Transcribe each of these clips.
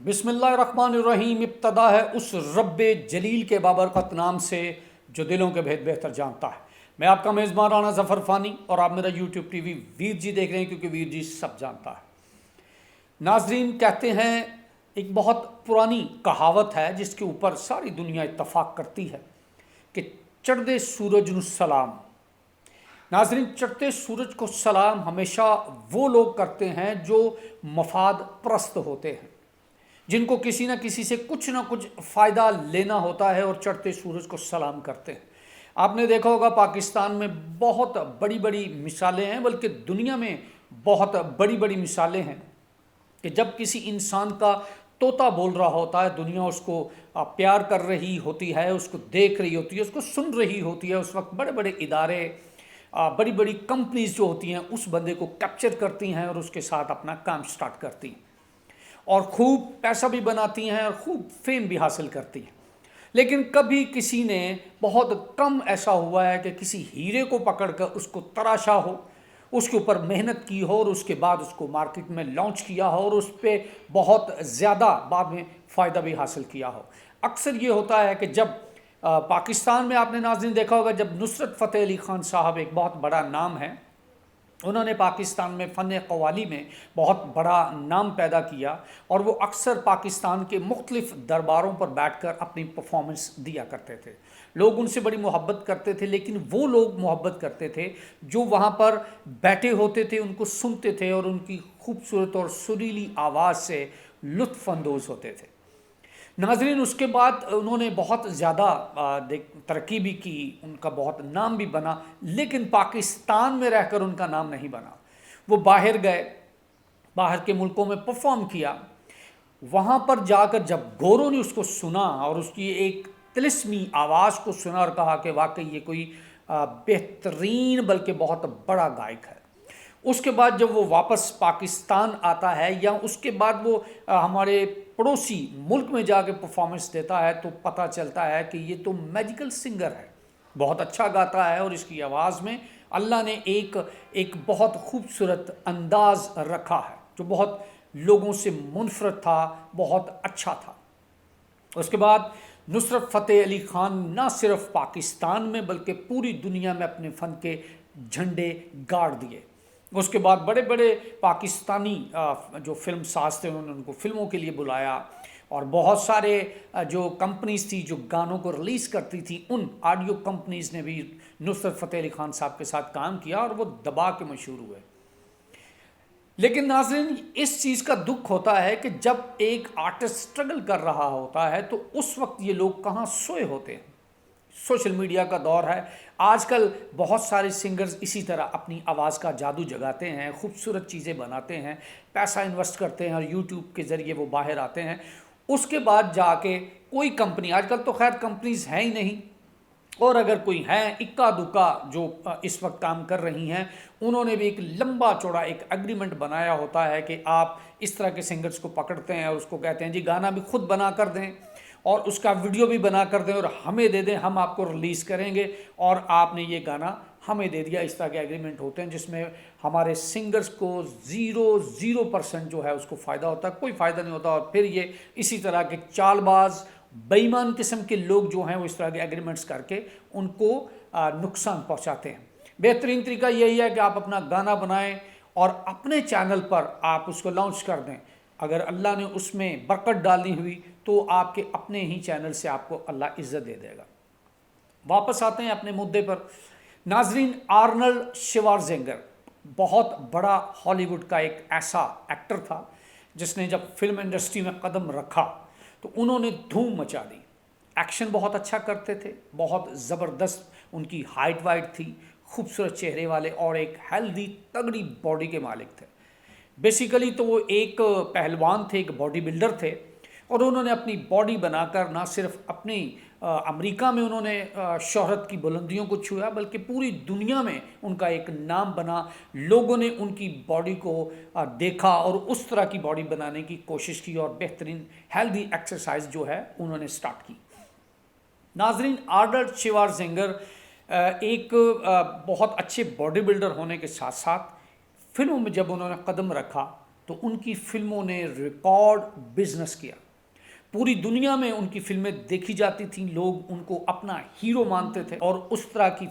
بسم اللہ الرحمن الرحیم۔ ابتدا ہے اس رب جلیل کے بابرکت نام سے جو دلوں کے بھید بہتر جانتا ہے۔ میں آپ کا میزبان رانا ظفر فانی اور آپ میرا یوٹیوب ٹی وی ویر جی دیکھ رہے ہیں، کیونکہ ویر جی سب جانتا ہے۔ ناظرین، کہتے ہیں ایک بہت پرانی کہاوت ہے جس کے اوپر ساری دنیا اتفاق کرتی ہے کہ چڑھتے سورج نو سلام۔ ناظرین، چڑھتے سورج کو سلام ہمیشہ وہ لوگ کرتے ہیں جو مفاد پرست ہوتے ہیں، جن کو کسی نہ کسی سے کچھ نہ کچھ فائدہ لینا ہوتا ہے اور چڑھتے سورج کو سلام کرتے ہیں۔ آپ نے دیکھا ہوگا پاکستان میں بہت بڑی بڑی مثالیں ہیں، بلکہ دنیا میں بہت بڑی بڑی مثالیں ہیں کہ جب کسی انسان کا طوطا بول رہا ہوتا ہے، دنیا اس کو پیار کر رہی ہوتی ہے، اس کو دیکھ رہی ہوتی ہے، اس کو سن رہی ہوتی ہے، اس وقت بڑے بڑے ادارے، بڑی بڑی کمپنیز جو ہوتی ہیں اس بندے کو کیپچر کرتی ہیں اور اس کے ساتھ اپنا کام سٹارٹ کرتی ہیں، اور خوب پیسہ بھی بناتی ہیں اور خوب فیم بھی حاصل کرتی ہیں۔ لیکن کبھی کسی نے، بہت کم ایسا ہوا ہے کہ کسی ہیرے کو پکڑ کر اس کو تراشا ہو، اس کے اوپر محنت کی ہو اور اس کے بعد اس کو مارکیٹ میں لانچ کیا ہو اور اس پہ بہت زیادہ بعد میں فائدہ بھی حاصل کیا ہو۔ اکثر یہ ہوتا ہے کہ جب پاکستان میں آپ نے ناظرین دیکھا ہوگا، جب نصرت فتح علی خان صاحب، ایک بہت بڑا نام ہے، انہوں نے پاکستان میں فن قوالی میں بہت بڑا نام پیدا کیا، اور وہ اکثر پاکستان کے مختلف درباروں پر بیٹھ کر اپنی پرفارمنس دیا کرتے تھے۔ لوگ ان سے بڑی محبت کرتے تھے، لیکن وہ لوگ محبت کرتے تھے جو وہاں پر بیٹھے ہوتے تھے، ان کو سنتے تھے اور ان کی خوبصورت اور سریلی آواز سے لطف اندوز ہوتے تھے۔ ناظرین، اس کے بعد انہوں نے بہت زیادہ ترقی بھی کی، ان کا بہت نام بھی بنا، لیکن پاکستان میں رہ کر ان کا نام نہیں بنا۔ وہ باہر گئے، باہر کے ملکوں میں پرفارم کیا۔ وہاں پر جا کر جب گوروں نے اس کو سنا اور اس کی ایک طلسمی آواز کو سنا اور کہا کہ واقعی یہ کوئی بہترین بلکہ بہت بڑا گائک ہے، اس کے بعد جب وہ واپس پاکستان آتا ہے یا اس کے بعد وہ ہمارے پڑوسی ملک میں جا کے پرفارمنس دیتا ہے، تو پتہ چلتا ہے کہ یہ تو میجیکل سنگر ہے، بہت اچھا گاتا ہے، اور اس کی آواز میں اللہ نے ایک بہت خوبصورت انداز رکھا ہے جو بہت لوگوں سے منفرد تھا، بہت اچھا تھا۔ اس کے بعد نصرت فتح علی خان نہ صرف پاکستان میں بلکہ پوری دنیا میں اپنے فن کے جھنڈے گاڑ دیے۔ اس کے بعد بڑے بڑے پاکستانی جو فلم ساز تھے، انہوں نے ان کو فلموں کے لیے بلایا، اور بہت سارے جو کمپنیز تھی جو گانوں کو ریلیز کرتی تھی، ان آڈیو کمپنیز نے بھی نصرت فتح علی خان صاحب کے ساتھ کام کیا اور وہ دبا کے مشہور ہوئے۔ لیکن ناظرین، اس چیز کا دکھ ہوتا ہے کہ جب ایک آرٹسٹ سٹرگل کر رہا ہوتا ہے تو اس وقت یہ لوگ کہاں سوئے ہوتے ہیں۔ سوشل میڈیا کا دور ہے، آج کل بہت سارے سنگرز اسی طرح اپنی آواز کا جادو جگاتے ہیں، خوبصورت چیزیں بناتے ہیں، پیسہ انویسٹ کرتے ہیں اور یوٹیوب کے ذریعے وہ باہر آتے ہیں۔ اس کے بعد جا کے کوئی کمپنی، آج کل تو خیر کمپنیز ہیں ہی نہیں، اور اگر کوئی ہیں اکا دکا جو اس وقت کام کر رہی ہیں، انہوں نے بھی ایک لمبا چوڑا ایک ایگریمنٹ بنایا ہوتا ہے کہ آپ اس طرح کے سنگرز کو پکڑتے ہیں اور اس کو کہتے ہیں جی گانا بھی خود بنا کر دیں اور اس کا ویڈیو بھی بنا کر دیں اور ہمیں دے دیں، ہم آپ کو ریلیز کریں گے اور آپ نے یہ گانا ہمیں دے دیا۔ اس طرح کے ایگریمنٹ ہوتے ہیں جس میں ہمارے سنگرز کو 0% جو ہے اس کو فائدہ ہوتا ہے، کوئی فائدہ نہیں ہوتا، اور پھر یہ اسی طرح کے چال باز بےایمان قسم کے لوگ جو ہیں وہ اس طرح کے ایگریمنٹس کر کے ان کو نقصان پہنچاتے ہیں۔ بہترین طریقہ یہی ہے کہ آپ اپنا گانا بنائیں اور اپنے چینل پر آپ اس کو لانچ کر دیں۔ اگر اللہ نے اس میں برکت ڈالی ہوئی تو آپ کے اپنے ہی چینل سے آپ کو اللہ عزت دے دے گا۔ واپس آتے ہیں اپنے مدعے پر۔ ناظرین، آرنلڈ شوارزنیگر بہت بڑا ہالی ووڈ کا ایک ایسا ایکٹر تھا جس نے جب فلم انڈسٹری میں قدم رکھا تو انہوں نے دھوم مچا دی۔ ایکشن بہت اچھا کرتے تھے، بہت زبردست ان کی ہائٹ وائٹ تھی، خوبصورت چہرے والے اور ایک ہیلدی تگڑی باڈی کے مالک تھے۔ بیسیکلی تو وہ ایک پہلوان تھے، ایک باڈی بلڈر تھے، اور انہوں نے اپنی باڈی بنا کر نہ صرف اپنی امریکہ میں انہوں نے شہرت کی بلندیوں کو چھویا، بلکہ پوری دنیا میں ان کا ایک نام بنا۔ لوگوں نے ان کی باڈی کو دیکھا اور اس طرح کی باڈی بنانے کی کوشش کی اور بہترین ہیلدی ایکسرسائز جو ہے انہوں نے سٹارٹ کی۔ ناظرین، آرنلڈ شوارزنیگر ایک بہت اچھے باڈی بلڈر ہونے کے ساتھ ساتھ فلموں میں جب انہوں نے قدم رکھا تو ان کی فلموں نے ریکارڈ بزنس کیا. پوری دنیا میں ان کی فلمیں دیکھی جاتی تھیں, لوگ ان کو اپنا ہیرو مانتے تھے اور اس طرح کی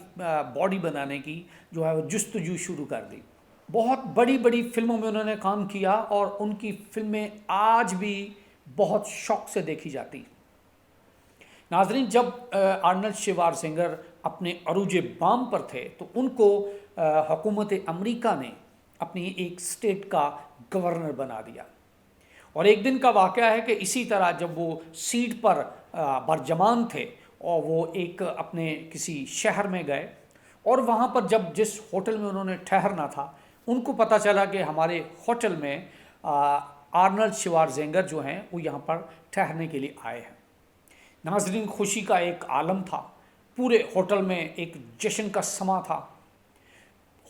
باڈی بنانے کی جو ہے وہ جستجو شروع کر دی. بہت بڑی بڑی فلموں میں انہوں نے کام کیا اور ان کی فلمیں آج بھی بہت شوق سے دیکھی جاتی. ناظرین, جب آرنلڈ شوارزنیگر اپنے عروج بام پر تھے تو ان کو حکومت امریکہ نے اپنی ایک اسٹیٹ کا گورنر بنا دیا. اور ایک دن کا واقعہ ہے کہ اسی طرح جب وہ سیٹ پر برجمان تھے اور وہ ایک اپنے کسی شہر میں گئے اور وہاں پر جب جس ہوٹل میں انہوں نے ٹھہرنا تھا ان کو پتہ چلا کہ ہمارے ہوٹل میں آرنلڈ شوارزنیگر جو ہیں وہ یہاں پر ٹھہرنے کے لیے آئے ہیں. ناظرین, خوشی کا ایک عالم تھا, پورے ہوٹل میں ایک جشن کا سما تھا.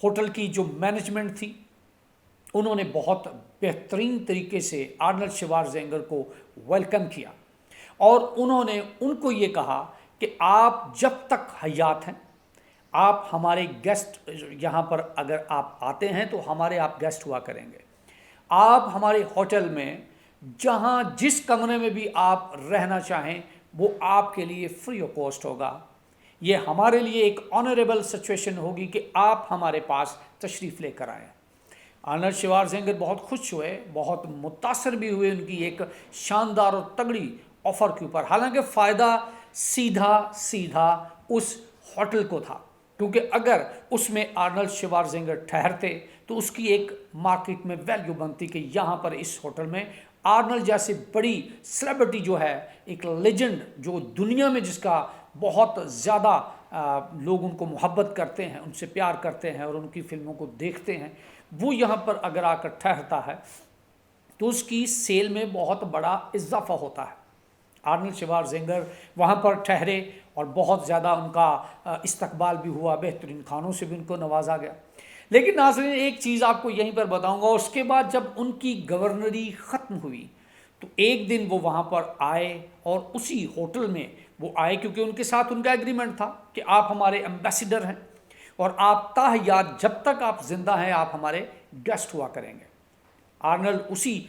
ہوٹل کی جو مینجمنٹ تھی انہوں نے بہت بہترین طریقے سے آرنلڈ شوارزنیگر کو ویلکم کیا اور انہوں نے ان کو یہ کہا کہ آپ جب تک حیات ہیں آپ ہمارے گیسٹ, یہاں پر اگر آپ آتے ہیں تو ہمارے آپ گیسٹ ہوا کریں گے. آپ ہمارے ہوٹل میں جہاں جس کمرے میں بھی آپ رہنا چاہیں وہ آپ کے لیے فری آف کاسٹ ہوگا. یہ ہمارے لیے ایک آنریبل سچویشن ہوگی کہ آپ ہمارے پاس تشریف لے کر آئیں. آرنلڈ شوارزنیگر بہت خوش ہوئے, بہت متاثر بھی ہوئے ان کی ایک شاندار اور تگڑی آفر کے اوپر. حالانکہ فائدہ سیدھا اس ہوٹل کو تھا, کیونکہ اگر اس میں آرنلڈ شوارزنیگر ٹھہرتے تو اس کی ایک مارکیٹ میں ویلیو بنتی کہ یہاں پر اس ہوٹل میں آرنلڈ جیسے بڑی سیلیبریٹی جو ہے, ایک لیجنڈ جو دنیا میں جس کا بہت زیادہ لوگ ان کو محبت کرتے ہیں, ان سے پیار کرتے ہیں اور ان کی فلموں کو دیکھتے ہیں, وہ یہاں پر اگر آ کر ٹھہرتا ہے تو اس کی سیل میں بہت بڑا اضافہ ہوتا ہے. آرنلڈ شوارزنیگر وہاں پر ٹھہرے اور بہت زیادہ ان کا استقبال بھی ہوا, بہترین کھانوں سے بھی ان کو نوازا گیا. لیکن ناظرین, ایک چیز آپ کو یہیں پر بتاؤں گا, اس کے بعد جب ان کی گورنری ختم ہوئی تو ایک دن وہ وہاں پر آئے اور اسی ہوٹل میں وہ آئے, کیونکہ ان کے ساتھ ان کا ایگریمنٹ تھا کہ آپ ہمارے ایمبیسیڈر ہیں اور آپ تاحیات جب تک آپ زندہ ہیں آپ ہمارے گیسٹ ہوا کریں گے. آرنلڈ اسی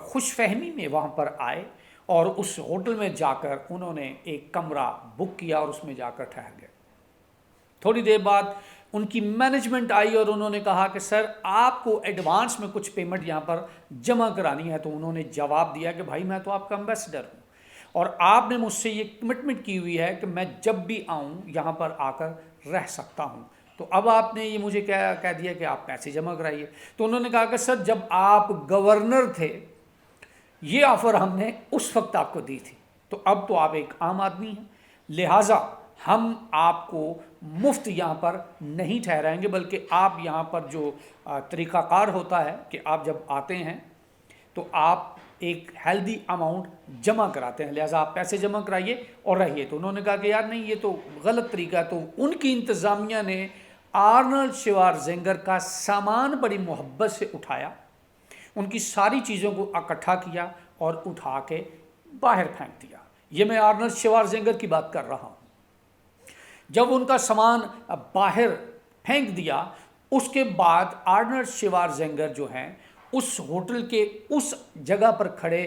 خوش فہمی میں وہاں پر آئے اور اس ہوٹل میں جا کر انہوں نے ایک کمرہ بک کیا اور اس میں جا کر ٹھہر گئے. تھوڑی دیر بعد ان کی مینجمنٹ آئی اور انہوں نے کہا کہ سر آپ کو ایڈوانس میں کچھ پیمنٹ یہاں پر جمع کرانی ہے. تو انہوں نے جواب دیا کہ بھائی میں تو آپ کا ایمبیسیڈر ہوں اور آپ نے مجھ سے یہ کمٹمنٹ کی ہوئی ہے کہ میں جب بھی آؤں یہاں پر آ کر رہ سکتا ہوں, تو اب آپ نے یہ مجھے کہہ دیا کہ آپ پیسے جمع کرائیے. تو انہوں نے کہا کہ سر جب آپ گورنر تھے یہ آفر ہم نے اس وقت آپ کو دی تھی, تو اب تو آپ ایک عام آدمی ہیں, لہٰذا ہم آپ کو مفت یہاں پر نہیں ٹھہرائیں گے, بلکہ آپ یہاں پر جو طریقہ کار ہوتا ہے کہ آپ جب آتے ہیں تو آپ ایک ہیلدی اماؤنٹ جمع کراتے ہیں, لہٰذا آپ پیسے جمع کرائیے اور رہیے. تو انہوں نے کہا کہ یار نہیں, یہ تو غلط طریقہ ہے. تو ان کی انتظامیہ نے آرنلڈ شوارزنیگر کا سامان بڑی محبت سے اٹھایا, ان کی ساری چیزوں کو اکٹھا کیا اور اٹھا کے باہر پھینک دیا. یہ میں آرنلڈ شوارزنیگر کی بات کر رہا ہوں. جب ان کا سامان باہر پھینک دیا اس کے بعد آرنلڈ شوارزنیگر جو ہیں اس ہوٹل کے اس جگہ پر کھڑے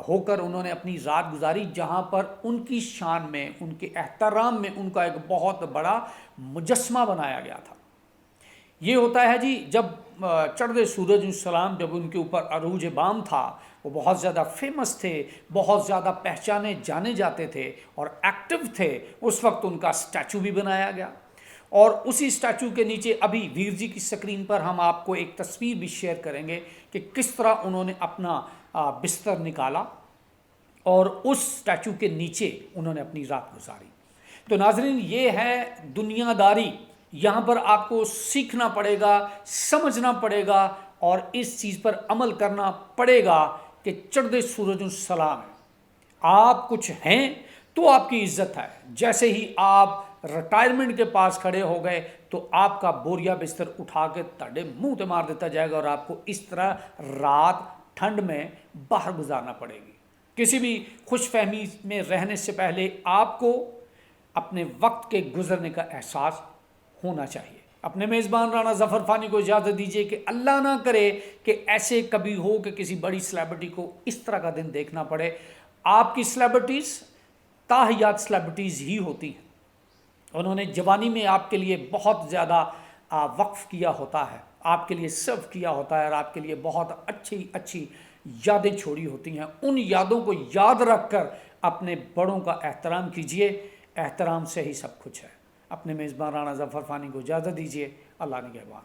ہو کر انہوں نے اپنی رات گزاری جہاں پر ان کی شان میں, ان کے احترام میں ان کا ایک بہت بڑا مجسمہ بنایا گیا تھا. یہ ہوتا ہے جی, جب چڑھتے سورج السلام جب ان کے اوپر عروج بام تھا, وہ بہت زیادہ فیمس تھے, بہت زیادہ پہچانے جانے جاتے تھے اور ایکٹیو تھے, اس وقت ان کا اسٹیچو بھی بنایا گیا. اور اسی اسٹیچو کے نیچے ابھی ویر جی کی سکرین پر ہم آپ کو ایک تصویر بھی شیئر کریں گے کہ کس طرح انہوں نے اپنا بستر نکالا اور اس اسٹیچو کے نیچے انہوں نے اپنی رات گزاری. تو ناظرین, یہ ہے دنیا داری. یہاں پر آپ کو سیکھنا پڑے گا, سمجھنا پڑے گا اور اس چیز پر عمل کرنا پڑے گا کہ چڑھتے سورج السلام ہے, آپ کچھ ہیں تو آپ کی عزت ہے. جیسے ہی آپ ریٹائرمنٹ کے پاس کھڑے ہو گئے تو آپ کا بوریا بستر اٹھا کے تڑے منہ تے مار دیتا جائے گا اور آپ کو اس طرح رات ٹھنڈ میں باہر گزارنا پڑے گی. کسی بھی خوش فہمی میں رہنے سے پہلے آپ کو اپنے وقت کے گزرنے کا احساس ہونا چاہیے. اپنے میزبان رانا ظفر فانی کو اجازت دیجیے کہ اللہ نہ کرے کہ ایسے کبھی ہو کہ کسی بڑی سیلیبریٹی کو اس طرح کا دن دیکھنا پڑے. آپ کی سیلیبریٹیز تاحیات سیلیبریٹیز ہی ہوتی ہیں. انہوں نے جوانی میں آپ کے لیے بہت زیادہ وقف کیا ہوتا ہے، آپ کے لیے سرو کیا ہوتا ہے، اور آپ کے لیے بہت اچھی اچھی یادیں چھوڑی ہوتی ہیں. ان یادوں کو یاد رکھ کر اپنے بڑوں کا احترام کیجیے. احترام سے ہی سب کچھ ہے. اپنے میزبان رانا ظفر فانی کو اجازت دیجیے. اللہ نگہبان.